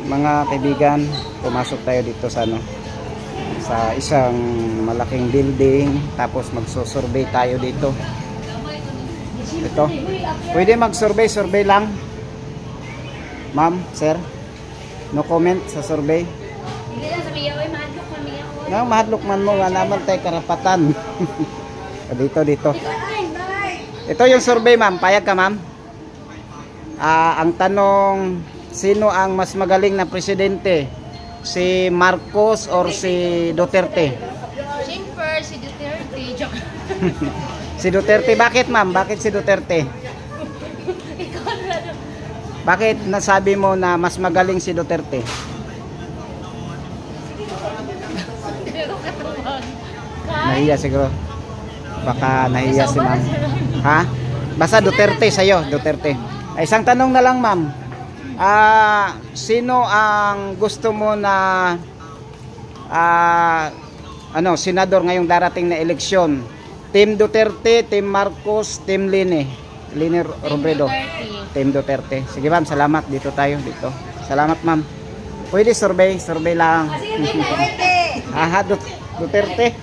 mga kaibigan, pumasok tayo dito sa sa isang malaking building, tapos magsusurvey tayo dito. Ito. Pwede mag-survey lang. Ma'am, sir. No comment sa survey. Hindi lang sabi yaw ay mahadlok man miya. Nang mahadlok man mo nga naman tay karapatan. Dito. Ito yung survey, ma'am. Payag ka, ma'am? Ang tanong, sino ang mas magaling na presidente? Si Marcos or si Duterte? Siyempre, si Duterte. Joke. Si Duterte. Bakit, ma'am? Bakit si Duterte? Ikaw na. Bakit nasabi mo na mas magaling si Duterte? Hindi ko katuwag. Nahiya siguro. Baka nahiya si ma'am. Ha? Basta Duterte sa'yo, Duterte. Ay, isang tanong na lang, ma'am. Sino ang gusto mo na senador ngayong darating na eleksyon? Team Duterte, Team Marcos, Team Lini Robredo. Team Duterte. Sige, ma'am, salamat. Dito tayo, dito. Salamat, ma'am. Pwede survey lang. Duterte.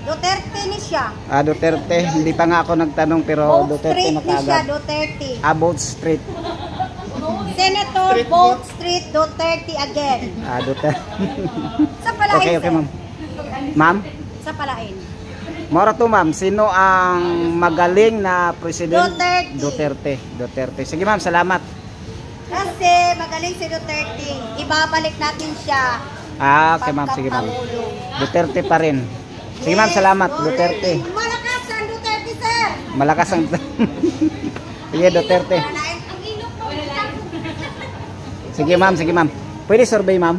Duterte ni siya. Duterte. Hindi pa nga ako nagtanong pero Both Duterte Street na ni siya, kaagad. Duterte. Both Street. Senator Both Street, Duterte again. Duterte. Sa Palain. Okay, ma'am. Ma'am? Sa Palain. Mora to, ma'am. Sino ang magaling na president? Duterte. Sige, ma'am. Salamat. Kasi magaling si Duterte. Ibabalik natin siya. Okay, ma'am. Sige, ma'am. Duterte pa rin. Sige, ma'am. Salamat. Duterte. Malakas ang Duterte, sir. Malakas ang... Sige, Duterte. Sige, ma'am. Pwede survey, ma'am?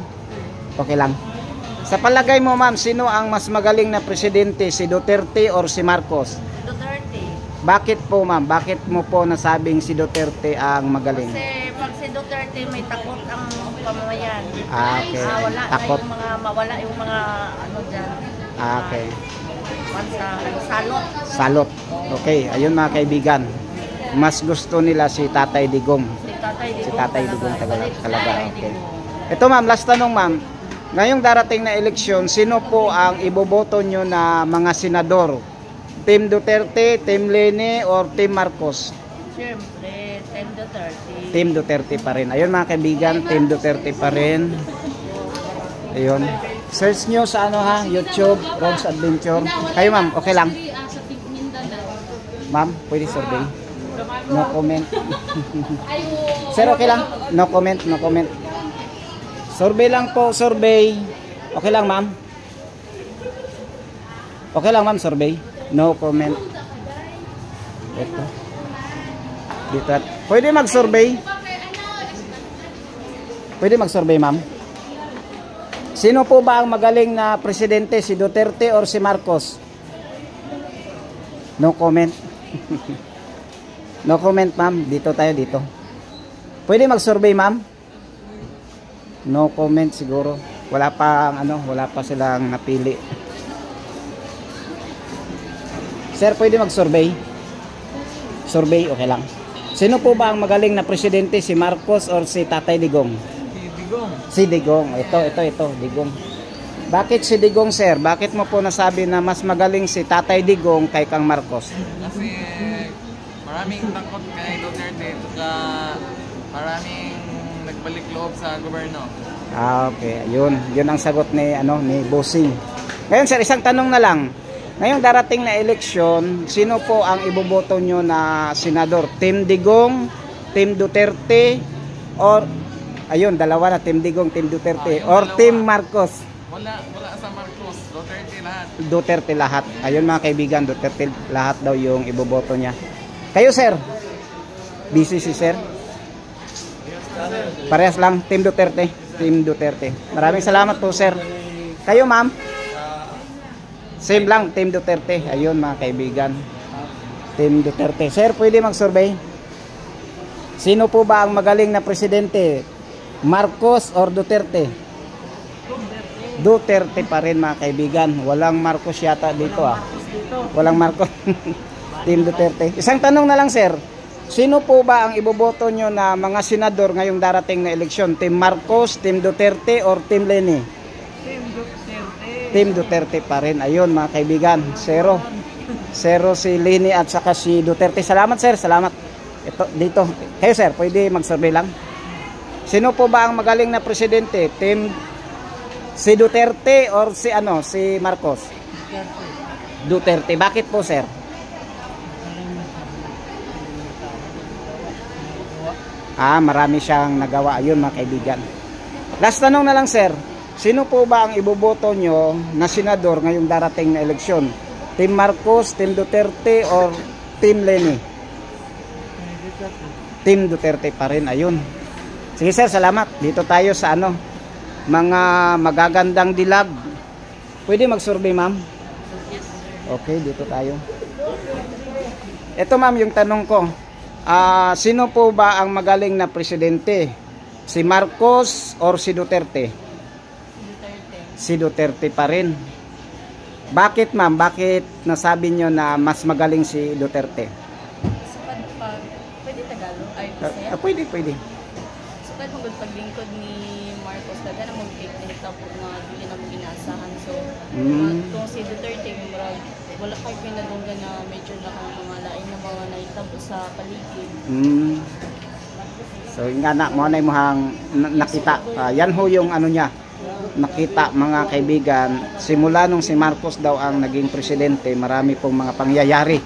Okay lang. Sa palagay mo, ma'am, sino ang mas magaling na presidente? Si Duterte or si Marcos? Duterte. Bakit po, ma'am? Bakit mo po nasabing si Duterte ang magaling? Kasi pag si Duterte may takot ang pamamayan. Okay. Wala Takot. na yung mga mawala yung mga ano dyan. Okay. Salot. Okay, ayun mga kaibigan. Mas gusto nila si Tatay Digong. Si Tatay Digong talaga. Okay. Digong. Ito, ma'am, last tanong, ma'am. Ngayong darating na eleksyon, sino po ang iboboto nyo na mga senador? Team Duterte, Team Leni, or Team Marcos? Siyempre, Team Duterte. Team Duterte pa rin. Ayun mga kaibigan, Team Duterte pa rin. Ayun. Search nyo sa YouTube, Rob's Adventure. Kayo, ma'am, okay lang? Ma'am, pwede survey? No comment. Sir, okay lang? No comment. Survey lang po, survey. Okay lang, ma'am? Okay lang, ma'am, survey? No comment. Ito. Dito. Pwede mag-survey? Pwede mag-survey, ma'am? Sino po ba ang magaling na presidente? Si Duterte or si Marcos? No comment. No comment, ma'am. Dito tayo, dito. Pwede mag-survey, ma'am? No comment siguro. Wala pa silang napili. Sir, pwede mag-survey? Survey, okay lang. Sino po ba ang magaling na presidente? Si Marcos or si Tatay Digong? Si Digong. Ito, Digong. Bakit si Digong, sir? Bakit mo po nasabi na mas magaling si Tatay Digong kay Kang Marcos? Kasi maraming takot kay Duterte at maraming nagbalik loob sa gobyerno. Okay. Yun ang sagot ni Bossing. Ngayon, sir, isang tanong na lang. Ngayong darating na eleksyon, sino po ang iboboto nyo na senador? Team Digong, Team Duterte, or ayun, dalawa na, Team Digong, Team Duterte, or Team Marcos? Wala sa Marcos, Duterte lahat. Duterte lahat. Ayun mga kaibigan, Duterte lahat daw yung iboboto niya. Kayo, sir? Busy si sir? Parehas lang, Team Duterte. Team Duterte. Maraming salamat po, sir. Kayo, ma'am? Same lang, Team Duterte. Ayun mga kaibigan, Team Duterte. Sir, pwede mag-survey? Sino po ba ang magaling na presidente? Marcos or Duterte? Duterte pa rin mga kaibigan. Walang Marcos yata dito. Walang Marcos. Team Duterte. Isang tanong na lang, sir. Sino po ba ang iboboto nyo na mga senador ngayong darating na eleksyon? Team Marcos, Team Duterte, or Team Leni? Team Duterte pa rin. Ayun mga kaibigan, 0 si Leni at saka si Duterte. Salamat sir, salamat. Ito, dito. Kayo sir, pwede mag-survey lang? Sino po ba ang magaling na presidente? Team si Duterte or si Marcos? Duterte. Bakit po sir? Marami siyang nagawa. Ayun mga kaibigan. Last tanong na lang sir. Sino po ba ang iboboto nyo na senador ngayong darating na eleksyon? Team Marcos, Team Duterte, or Team Leni? Team Duterte pa rin. Ayun. Sige sir, salamat. Dito tayo sa mga magagandang dilag. Pwede mag-survey ma'am? Okay, dito tayo. Ito ma'am yung tanong ko. Sino po ba ang magaling na presidente? Si Marcos or si Duterte? Si Duterte pa rin. Bakit ma'am? Bakit nasabi nyo na mas magaling si Duterte? Pwede Tagalog? Ay, Pwede. Sukad mo paglingkod ni Marcos, daga na mag-take na hitapot na dili na mo ginaasahan. So, kung si Duterte, wala kayo pinadunggan na medyo na mga lain na mga naitabo sa paligid. So nga na mo na imong nakita. Yan ho yung niya. Nakita mga kaibigan, simula nung si Marcos daw ang naging presidente, marami pong mga pangyayari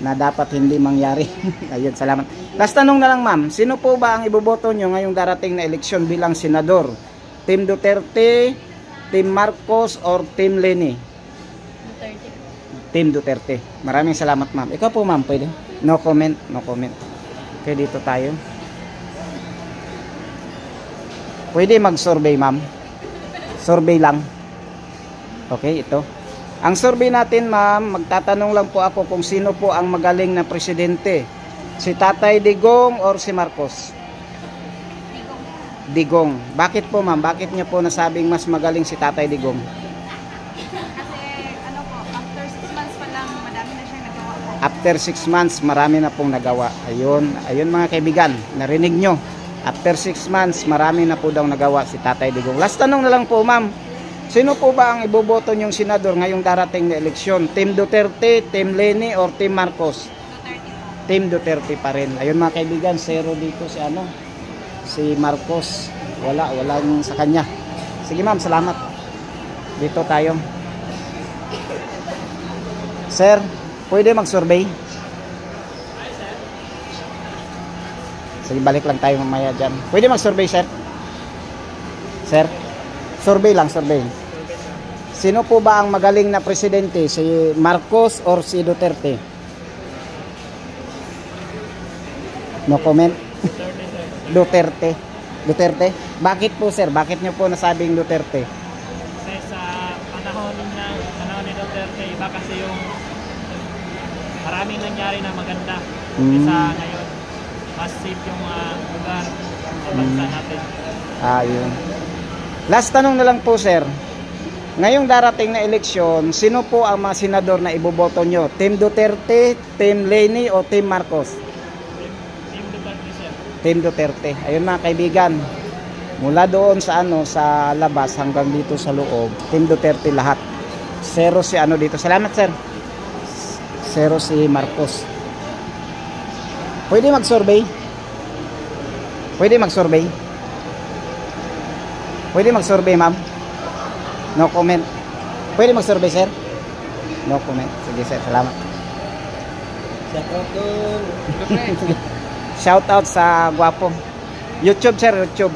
na dapat hindi mangyari. Ayun, salamat. Last tanong na lang ma'am, sino po ba ang iboboto nyo ngayong darating na eleksyon bilang senador? Team Duterte, Team Marcos, or Team Leni? Duterte. Team Duterte. Maraming salamat ma'am. Ikaw po ma'am, pwede? No comment. Okay, dito tayo. Pwede mag-survey ma'am. Survey lang. Okay, ito. Ang survey natin ma'am, magtatanong lang po ako kung sino po ang magaling na presidente. Si Tatay Digong or si Marcos? Digong. Bakit po ma'am? Bakit niyo po nasabing mas magaling si Tatay Digong? After 6 months pa lang, madami na siyang nagawa po. After 6 months, marami na pong nagawa. Ayun mga kaibigan, narinig nyo. After 6 months, marami na po daw nagawa si Tatay Digong. Last tanong na lang po ma'am, sino po ba ang iboboto nyong senador ngayong darating na eleksyon? Team Duterte, Team Leni, or Team Marcos? Team Duterte pa rin. Ayun mga kaibigan, 0 dito si Marcos. Walang sa kanya. Sige ma'am, salamat. Dito tayo. Sir, pwede mag-survey? Sige, balik lang tayo mamaya dyan. Pwede mag-survey, sir? Sir? Survey lang, survey. Sino po ba ang magaling na presidente? Si Marcos or si Duterte? No comment? Duterte. Duterte? Bakit po, sir? Bakit nyo po nasabing Duterte? Kasi sa panahon ni Duterte, iba kasi yung maraming nangyari na maganda. Kaysa ngayon, mas safe yung lugar sa bansa natin. Yun. Last tanong na lang po, sir. Ngayong darating na eleksyon, sino po ang mga senador na iboboto nyo? Team Duterte, Team Leni, o Team Marcos? Team Duterte, sir. Team Duterte. Ayun mga kaibigan, mula doon sa sa labas hanggang dito sa loob, Team Duterte lahat. 0 si dito. Salamat, sir. 0 si Marcos. Pwede mag-survey? Pwede mag-survey? Pwede mag-survey, ma'am? No comment. Pwede mag-survey, sir? No comment. Sige, sir. Salamat. Shout out sa Guwapo. YouTube, sir. YouTube.